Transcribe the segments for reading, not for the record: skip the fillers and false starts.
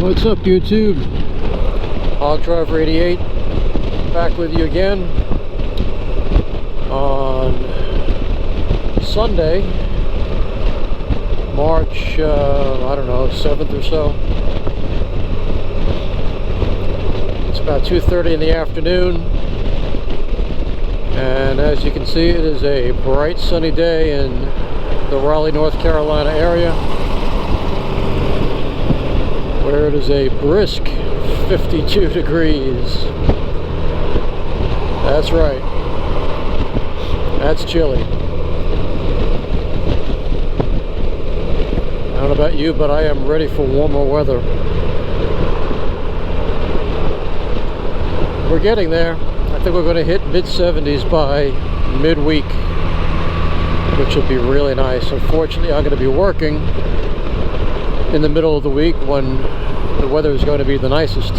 What's up, YouTube? Hog Driver 88 back with you again on Sunday, March I don't know, 7th or so. It's about 2:30 in the afternoon, and as you can see, it is a bright sunny day in the Raleigh, North Carolina area, where it is a brisk 52 degrees. That's right. That's chilly. I don't know about you, but I am ready for warmer weather. We're getting there. I think we're going to hit mid-70s by midweek, which will be really nice. Unfortunately, I'm going to be working in the middle of the week when the weather is going to be the nicest.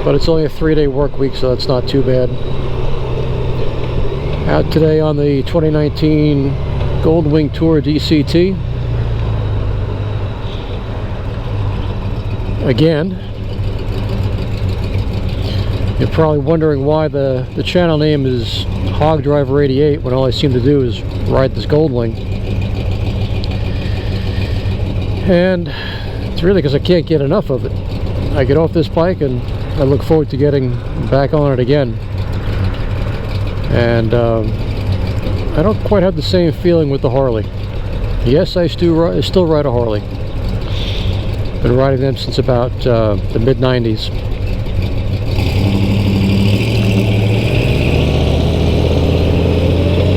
But it's only a 3-day work week, so that's not too bad. Out today on the 2019 Goldwing Tour DCT. Again, you're probably wondering why the channel name is Hog Driver 88 when all I seem to do is ride this Goldwing. And it's really because I can't get enough of it. I get off this bike and I look forward to getting back on it again. And I don't quite have the same feeling with the Harley. Yes, I still ride a Harley. Been riding them since about the mid-90s.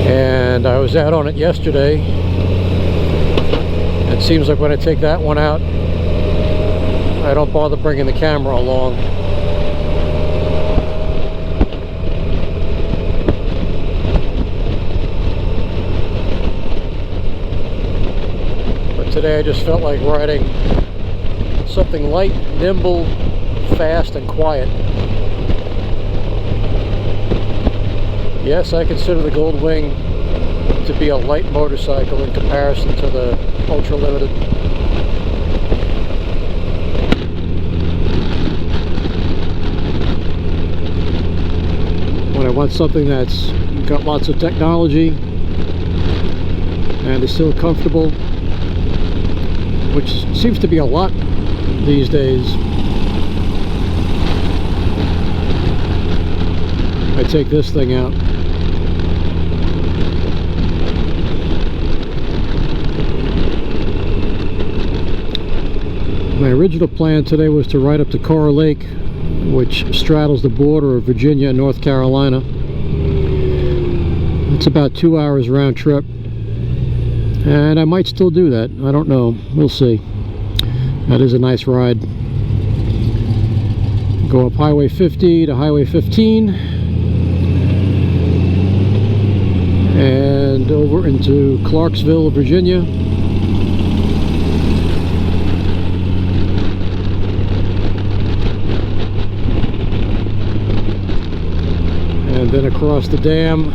And I was out on it yesterday. It seems like when I take that one out, I don't bother bringing the camera along. But today I just felt like riding something light, nimble, fast, and quiet. Yes, I consider the Goldwing to be a light motorcycle in comparison to the Ultra Limited. When I want something that's got lots of technology and is still comfortable, which seems to be a lot these days, I take this thing out. My original plan today was to ride up to Kerr Lake, which straddles the border of Virginia and North Carolina. It's about 2 hours round trip, and I might still do that. I don't know. We'll see. That is a nice ride. Go up Highway 50 to Highway 15 and over into Clarksville, Virginia. And then across the dam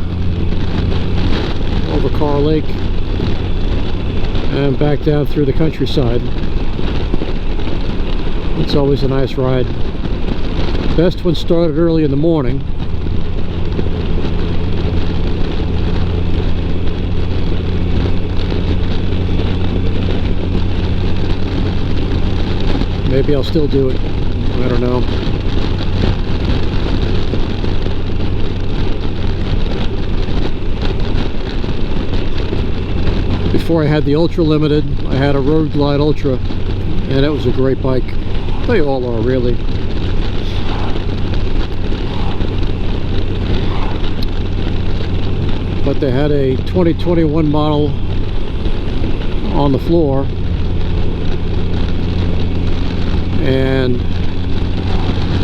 over Kerr Lake and back down through the countryside. It's always a nice ride. Best when started early in the morning. Maybe I'll still do it. I don't know. Before I had the Ultra Limited, I had a Road Glide Ultra, and it was a great bike. They all are, really. But they had a 2021 model on the floor, and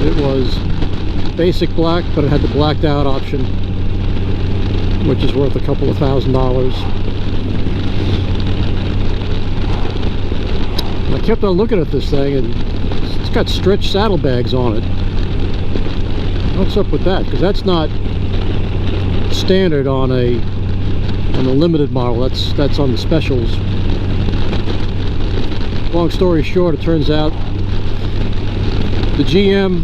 it was basic black, but it had the blacked out option, which is worth a couple of $1,000s. I kept on looking at this thing, and it's got stretch saddlebags on it. What's up with that? Because that's not standard on the limited model. That's on the specials. long story short, it turns out the GM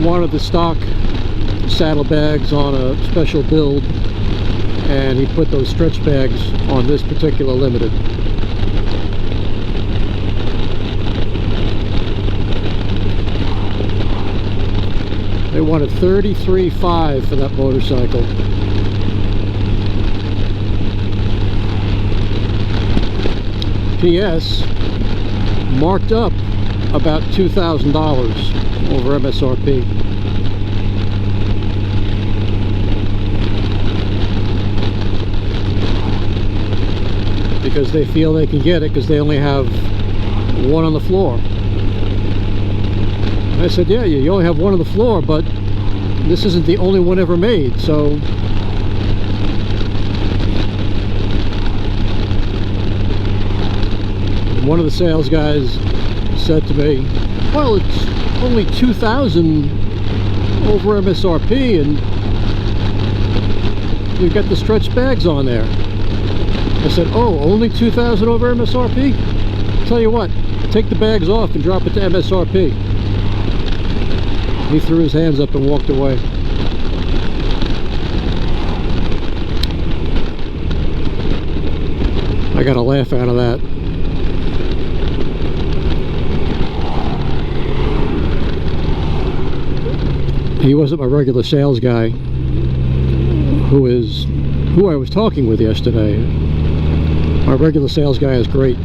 wanted the stock saddlebags on a special build, and he put those stretch bags on this particular Limited. They wanted $33,500 for that motorcycle. PS, marked up about $2,000 over MSRP. Because they feel they can get it because they only have one on the floor. I said, yeah, you only have one on the floor, but this isn't the only one ever made, so one of the sales guys said to me, well, it's only $2,000 over MSRP and you've got the stretch bags on there. I said, oh, only $2,000 over MSRP? Tell you what, take the bags off and drop it to MSRP. He threw his hands up and walked away. I got a laugh out of that. He wasn't my regular sales guy who I was talking with yesterday. My regular sales guy is great.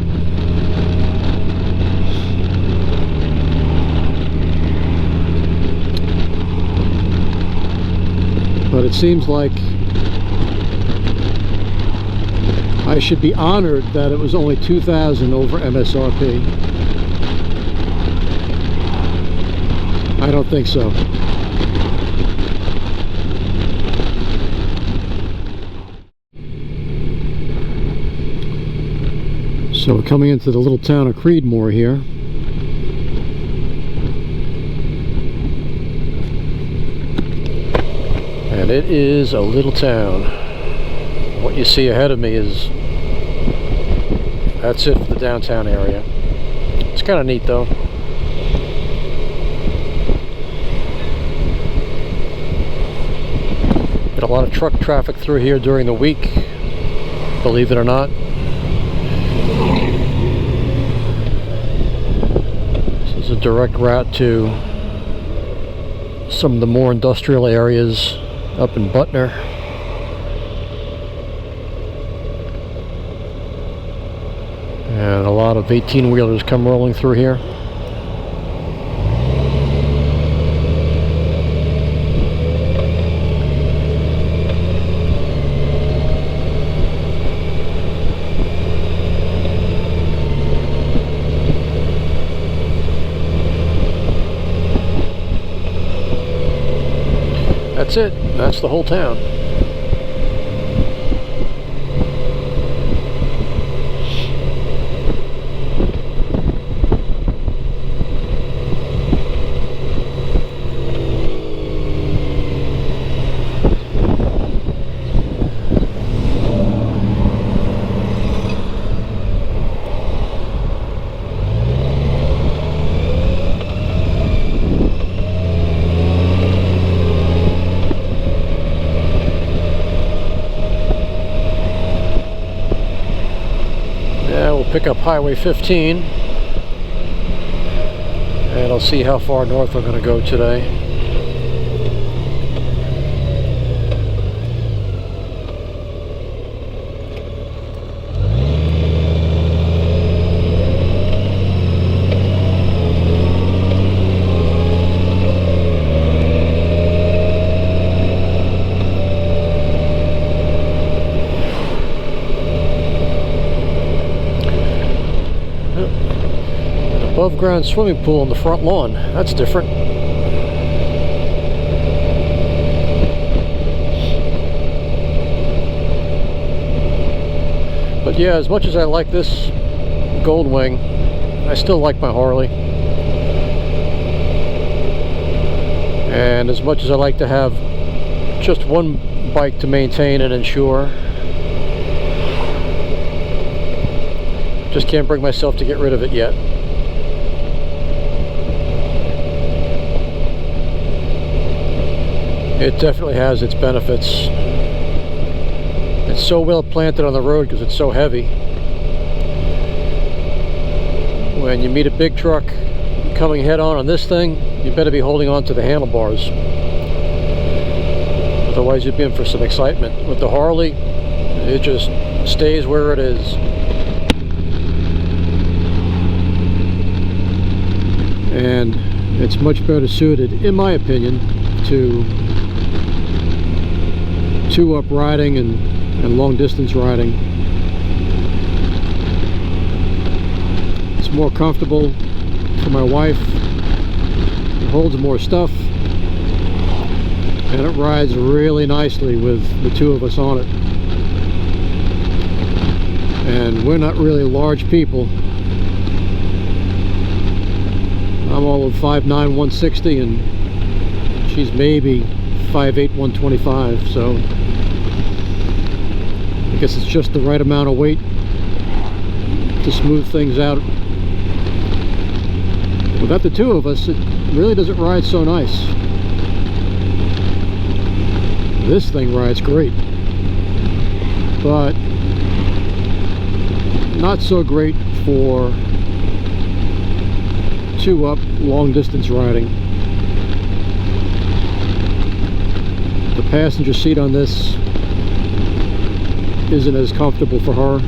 But it seems like I should be honored that it was only $2,000 over MSRP. I don't think so. So we're coming into the little town of Creedmoor here. And it is a little town. What you see ahead of me is, that's it for the downtown area. It's kind of neat though. Get a lot of truck traffic through here during the week, believe it or not. This is a direct route to some of the more industrial areas up in Butner. And a lot of 18-wheelers come rolling through here. That's it. That's the whole town. Pick up Highway 15 and I'll see how far north I'm going to go today. Above ground swimming pool in the front lawn. That's different. But yeah, as much as I like this Goldwing, I still like my Harley. And as much as I like to have just one bike to maintain and insure, Just can't bring myself to get rid of it yet. It definitely has its benefits. It's so well planted on the road because it's so heavy. When you meet a big truck coming head on this thing, you better be holding on to the handlebars. Otherwise you'd be in for some excitement. With the Harley, it just stays where it is. And it's much better suited, in my opinion, to two-up riding and long-distance riding. It's more comfortable for my wife. It holds more stuff, and it rides really nicely with the two of us on it. And we're not really large people. I'm all of 5'9", 160, and she's maybe 5'8", 125, so I guess it's just the right amount of weight to smooth things out. Without the two of us, it really doesn't ride so nice. This thing rides great, but not so great for two-up long-distance riding. The passenger seat on this isn't as comfortable for her,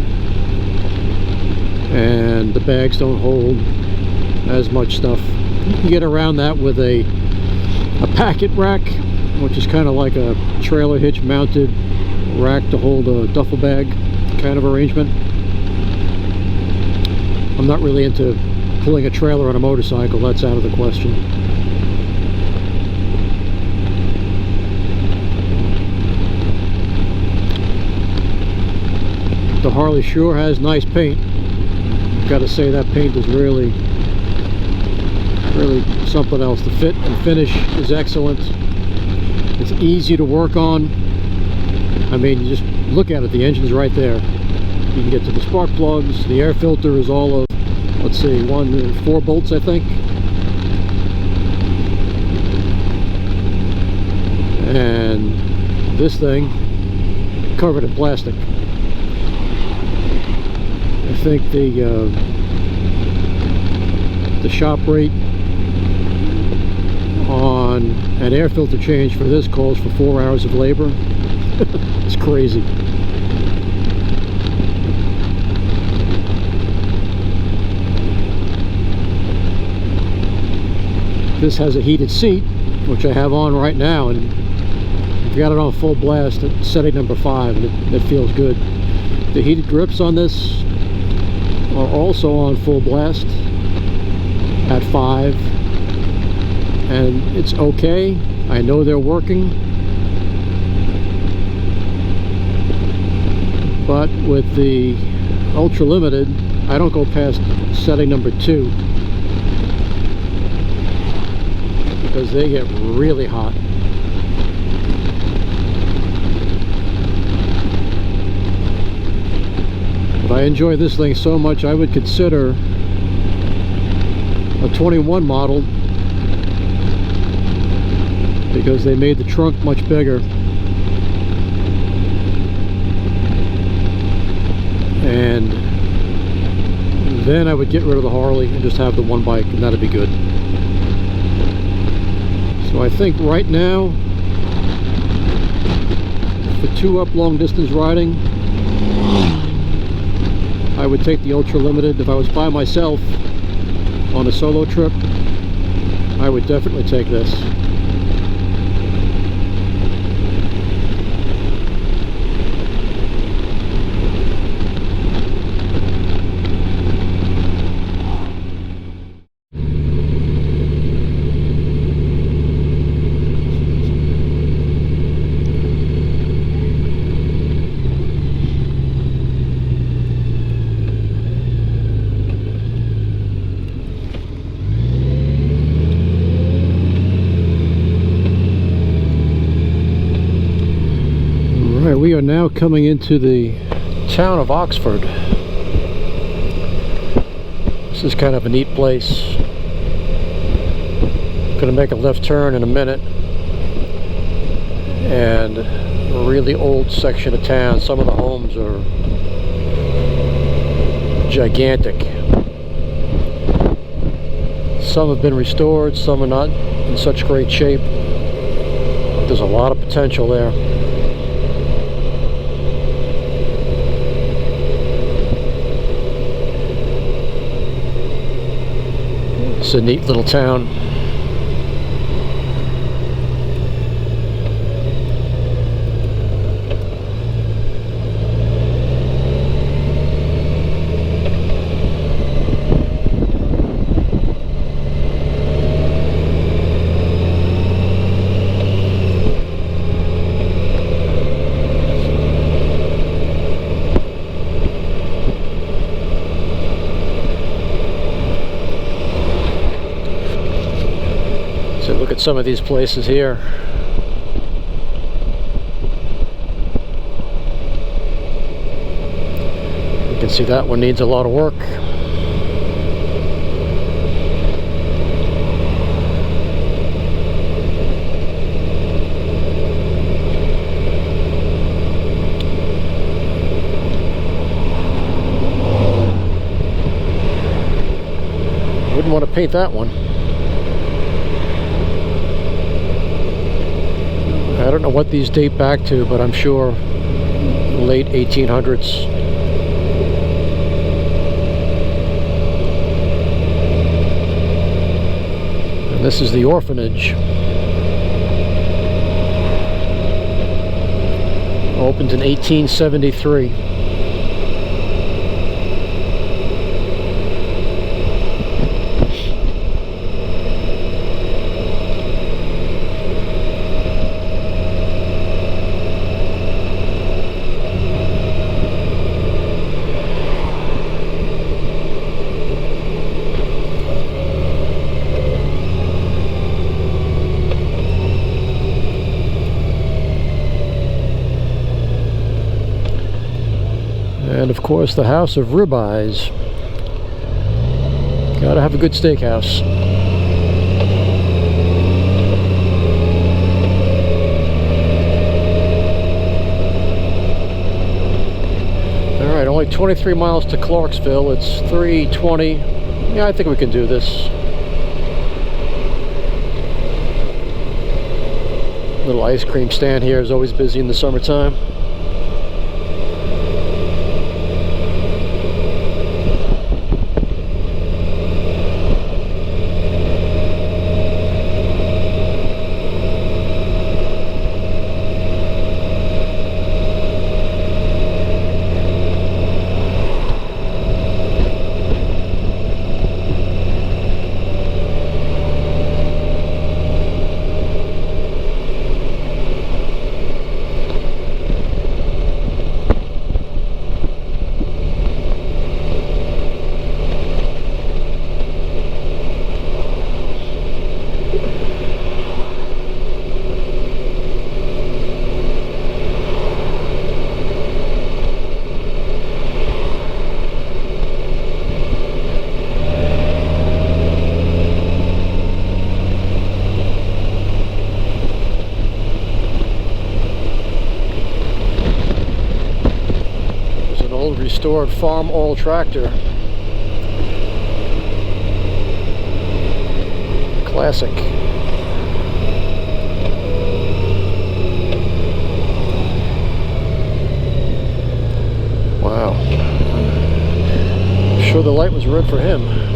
and the bags don't hold as much stuff. You can get around that with a packet rack, which is kind of like a trailer hitch mounted rack to hold a duffel bag kind of arrangement. I'm not really into pulling a trailer on a motorcycle. That's out of the question. The Harley sure has nice paint. Got to say, that paint is really something else. The fit and finish is excellent. It's easy to work on. I mean, you just look at it, the engine's right there. You can get to the spark plugs. The air filter is all of, let's see, 4 bolts, I think. And this thing covered in plastic. I think the shop rate on an air filter change for this calls for 4 hours of labor. It's crazy. This has a heated seat, which I have on right now, and I've got it on full blast at setting number 5, and it feels good. The heated grips on this are also on full blast at 5, and it's okay. I know they're working, but with the Ultra Limited, I don't go past setting number 2 because they get really hot. But I enjoy this thing so much, I would consider a 21 model, because they made the trunk much bigger, and then I would get rid of the Harley and just have the one bike, and that'd be good. So I think right now, for 2-up long distance riding, I would take the Ultra Limited. If I was by myself on a solo trip, I would definitely take this. We are now coming into the town of Oxford. This is kind of a neat place. Gonna make a left turn in a minute, and a really old section of town. Some of the homes are gigantic. Some have been restored, some are not in such great shape. There's a lot of potential there. It's a neat little town. Look at some of these places here. You can see that one needs a lot of work. Wouldn't want to paint that one. I don't know what these date back to, but I'm sure late 1800s. And this is the orphanage. Opened in 1873. And of course the House of Ribeyes. Gotta have a good steakhouse. Alright, only 23 miles to Clarksville. It's 3:20. Yeah, I think we can do this. Little ice cream stand here is always busy in the summertime. Restored farm oil tractor. Classic. Wow. I'm sure the light was red for him.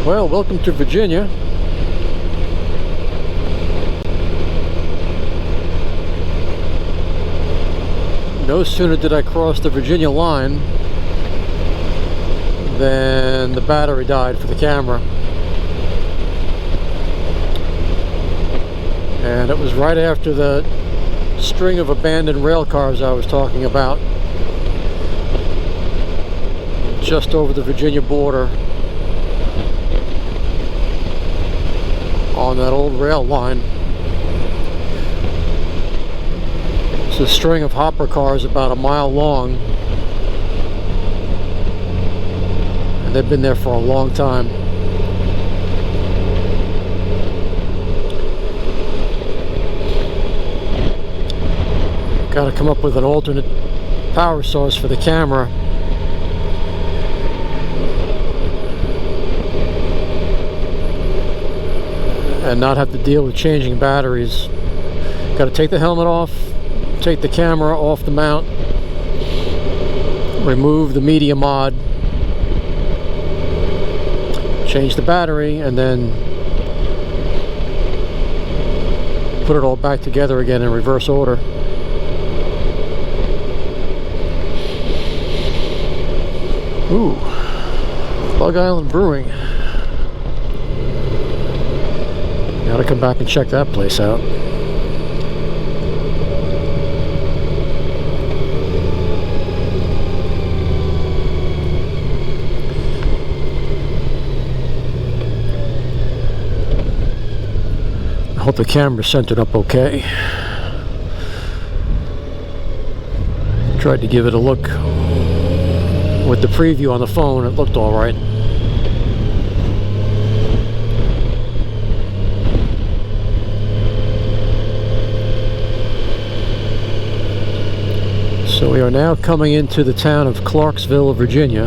Well, welcome to Virginia. No sooner did I cross the Virginia line than the battery died for the camera. And it was right after the string of abandoned rail cars I was talking about, just over the Virginia border. on that old rail line. It's a string of hopper cars about a mile long, and they've been there for a long time. Got to come up with an alternate power source for the camera. And not have to deal with changing batteries. Got to take the helmet off, take the camera off the mount, remove the media mod, change the battery, and then put it all back together again in reverse order. Ooh, Bug Island Brewing. Gotta come back and check that place out. I hope the camera's centered up okay. Tried to give it a look with the preview on the phone. It looked all right. So we are now coming into the town of Clarksville, Virginia.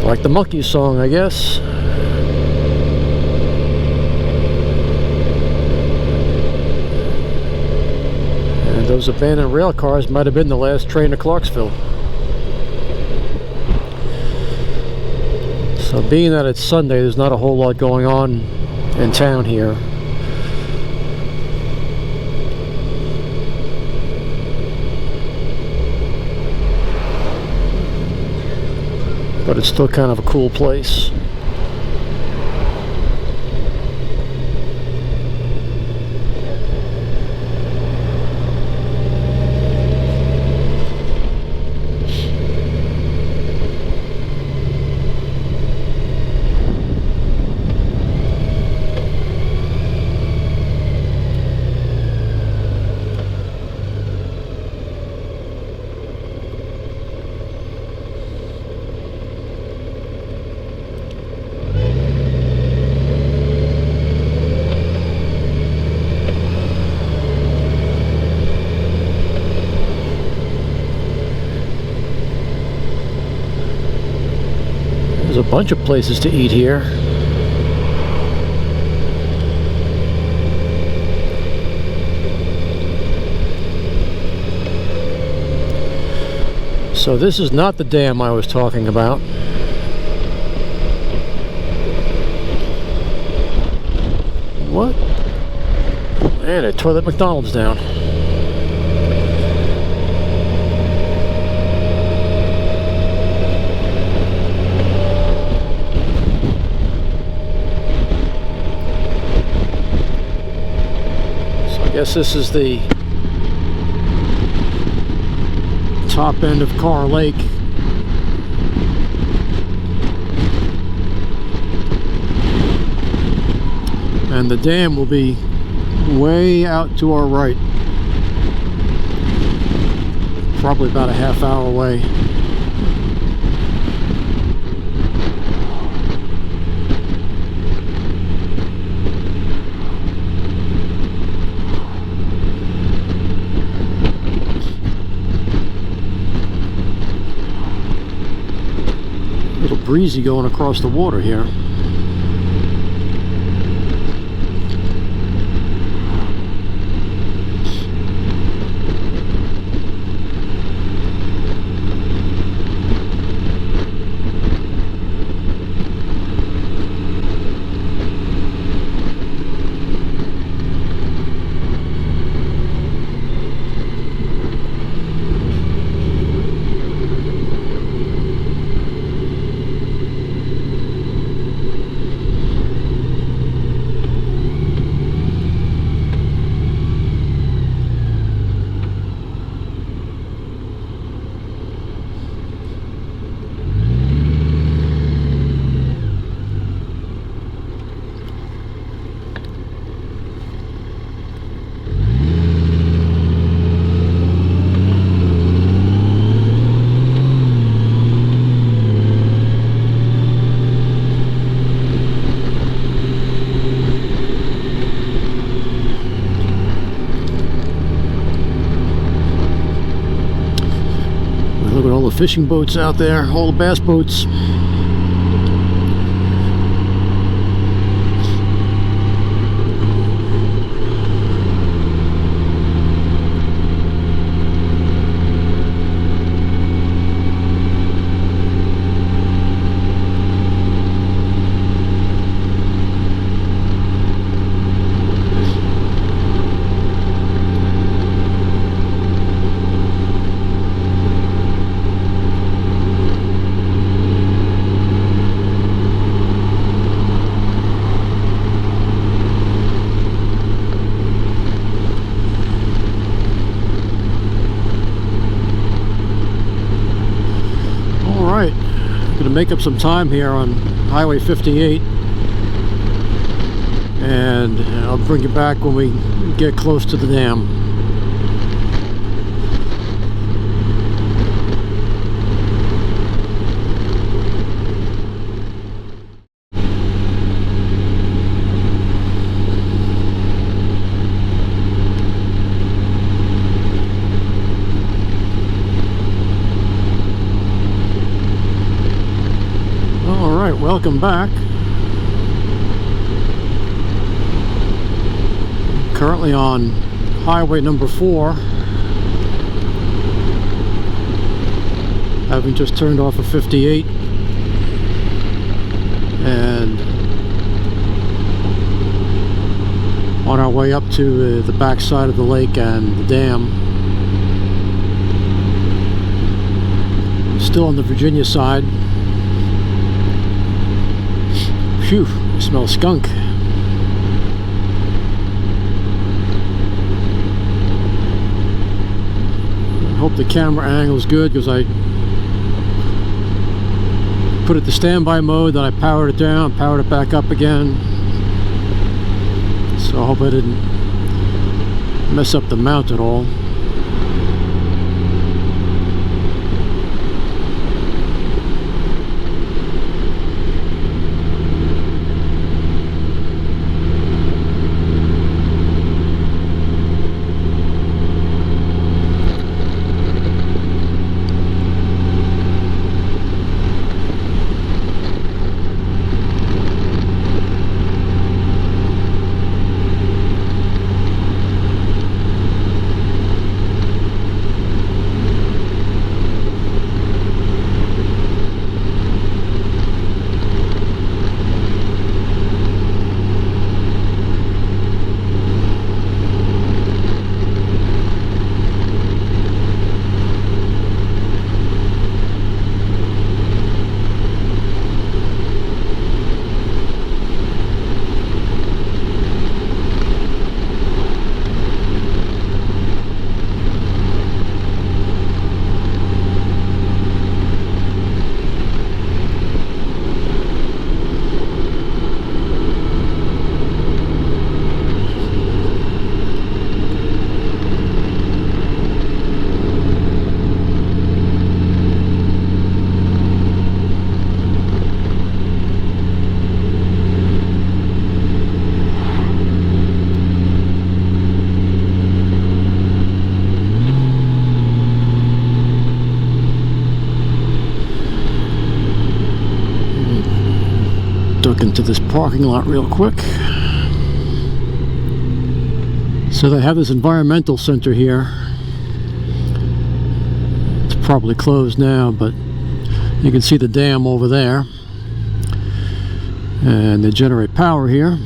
Like the Monkey song, I guess. And those abandoned rail cars might have been the last train to Clarksville. So being that it's Sunday, there's not a whole lot going on in town here. But it's still kind of a cool place. There's a bunch of places to eat here. So this is not the dam I was talking about. What? And they tore that McDonald's down. I guess this is the top end of Kerr Lake. And the dam will be way out to our right. Probably about a half hour away. Breezy going across the water here. fishing boats out there, all the bass boats. Alright, I'm going to make up some time here on Highway 58, and I'll bring you back when we get close to the dam. Welcome back. Currently on highway number 4, having just turned off of 58, and on our way up to the back side of the lake and the dam. Still on the Virginia side. Phew, I smell skunk. I hope the camera angle is good, because I put it to standby mode, then I powered it down, powered it back up again. So I hope I didn't mess up the mount at all. Into this parking lot real quick. So they have this environmental center here. It's probably closed now, but you can see the dam over there, and they generate power here,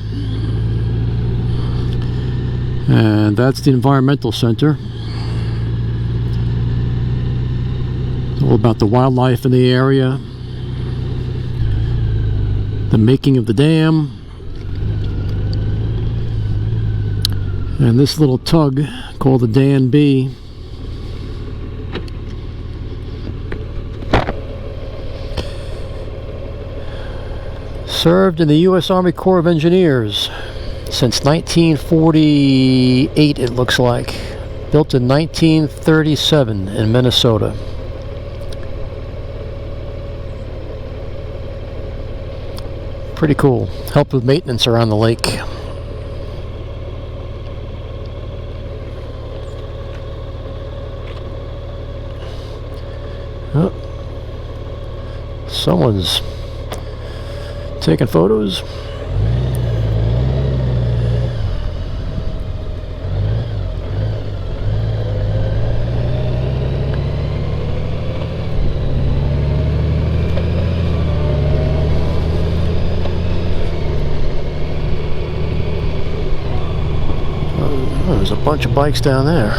and that's the environmental center. It's all about the wildlife in the area, the making of the dam, and this little tug called the Dan B served in the U.S. Army Corps of Engineers since 1948, it looks like. Built in 1937 in Minnesota. Pretty cool. Helped with maintenance around the lake. Oh. Someone's taking photos. Oh, there's a bunch of bikes down there.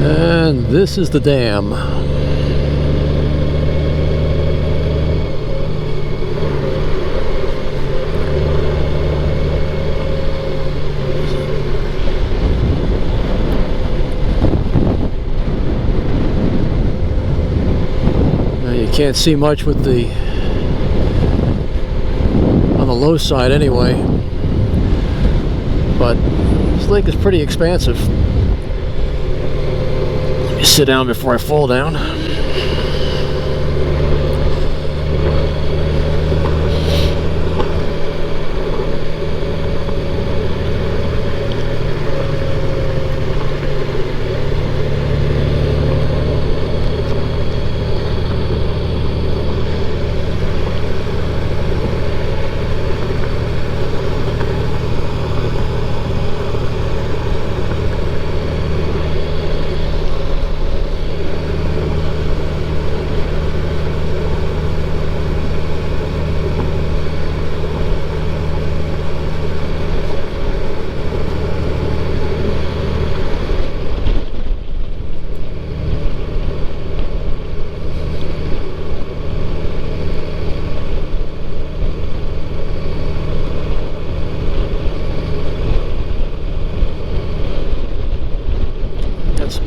And this is the dam. Now you can't see much with the on the low side anyway, but this lake is pretty expansive. Sit down before I fall down.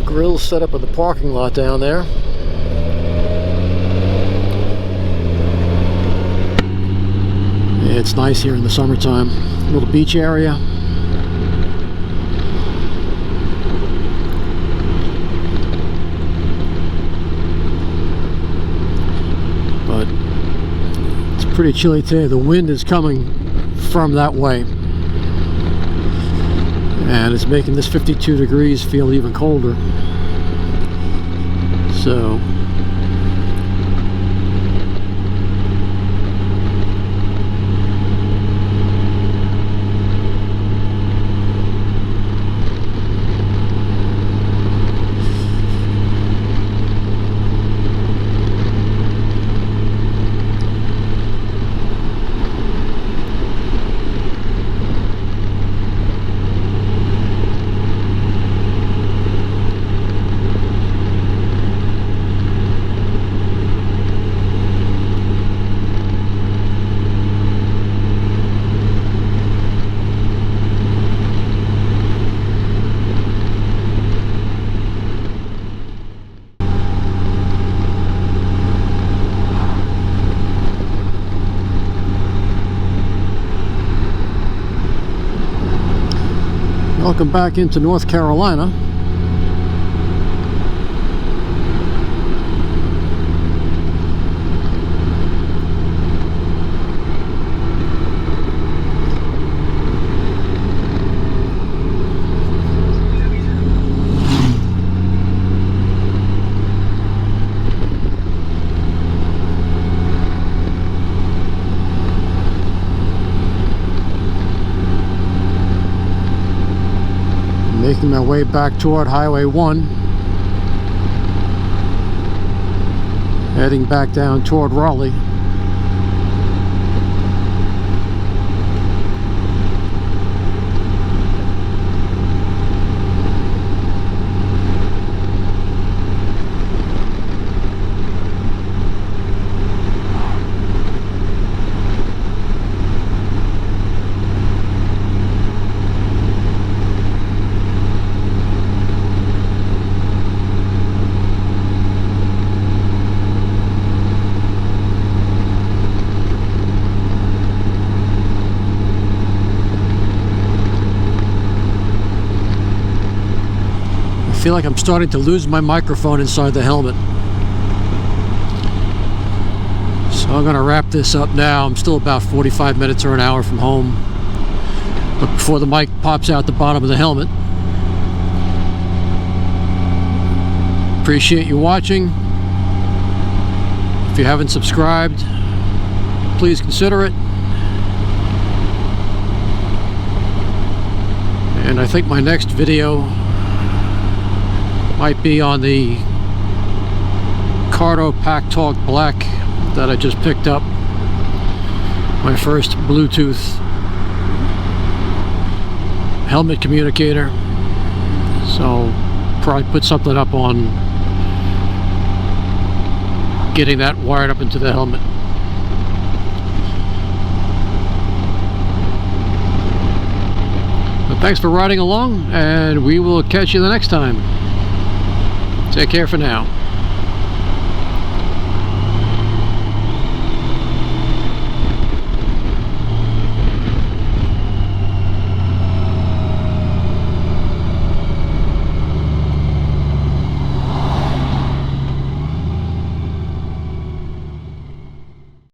Grills set up in the parking lot down there. Yeah, it's nice here in the summertime. Little beach area. But it's pretty chilly today. The wind is coming from that way, and it's making this 52 degrees feel even colder. So welcome back into North Carolina. Making my way back toward Highway 1, heading back down toward Raleigh. feel like I'm starting to lose my microphone inside the helmet. So I'm gonna wrap this up now. I'm still about 45 minutes or an hour from home. But before the mic pops out the bottom of the helmet. Appreciate you watching. If you haven't subscribed, please consider it. And I think my next video might be on the Cardo Pack Talk Black that I just picked up. My first Bluetooth helmet communicator. So probably put something up on getting that wired up into the helmet. But thanks for riding along, and we will catch you the next time. Take care for now.